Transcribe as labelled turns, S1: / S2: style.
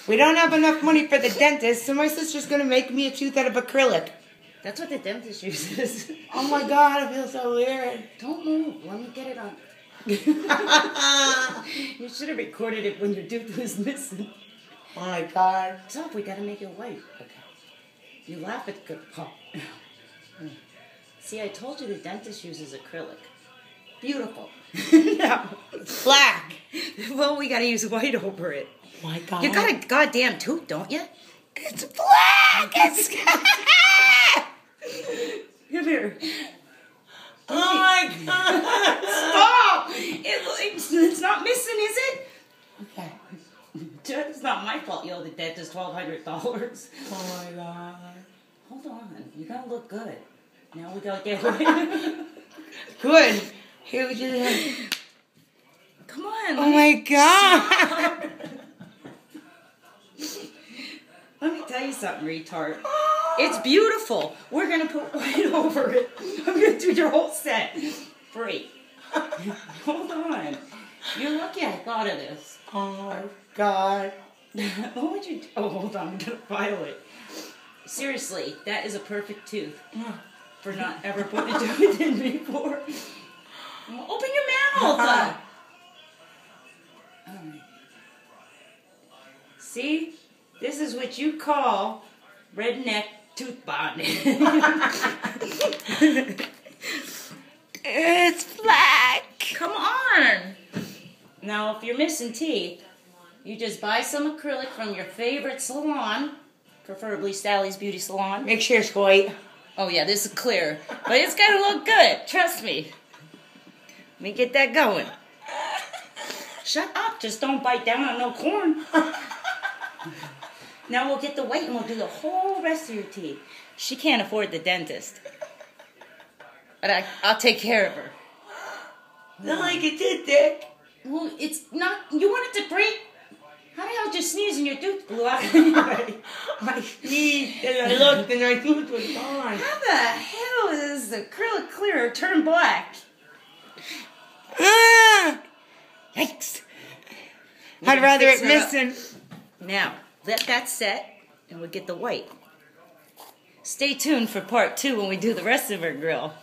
S1: We don't have enough money for the dentist, so my sister's gonna make me a tooth out of acrylic.
S2: That's what the dentist uses.
S1: Oh my god, I feel so weird.
S2: Don't move. Let me get it on. You should have recorded it when your tooth was missing.
S1: Oh my god.
S2: Stop, we gotta make it white. Okay. You laugh at good pop. See, I told you the dentist uses acrylic. Beautiful. No.
S1: It's black.
S2: Well, we gotta use white over it.
S1: Oh my god.
S2: You got a goddamn tooth, don't you?
S1: It's black! It's
S2: Come here.
S1: Oh my god!
S2: Stop! It's not missing, is it?
S1: Okay.
S2: It's not my fault you owe the dentist $1,200.
S1: Oh my god.
S2: Hold on. You gotta look good. Now we gotta get
S1: Good. Here we go.
S2: Come on.
S1: Oh my god.
S2: Let me tell you something, retard. It's beautiful. We're gonna put white over it. I'm gonna do your whole set. Free. Hold on. You're lucky I thought of this.
S1: Oh my god.
S2: What would you do? Oh, hold on. I'm gonna file it. Seriously, that is a perfect tooth. For not ever putting a tooth in before. Open your mouth! Alright. See? This is what you call redneck tooth bonding.
S1: It's black.
S2: Come on! Now, if you're missing teeth, you just buy some acrylic from your favorite salon, preferably Sally's Beauty Salon.
S1: Make sure it's white.
S2: Oh yeah, this is clear. But it's gotta look good, trust me. Let me get that going. Shut up, just don't bite down on no corn. Now we'll get the white and we'll do the whole rest of your teeth. She can't afford the dentist. But I'll take care of her.
S1: Not like it did, Dick.
S2: Well, it's not, you want it to break? How the hell just sneeze and your tooth blew out anyway?
S1: I sneezed and I looked and my tooth was gone.
S2: How the hell is the acrylic clear turn black?
S1: Ah! Yikes. I'd rather it
S2: Fix
S1: missing.
S2: Now, let that set and we'll get the white. Stay tuned for part 2 when we do the rest of our grill.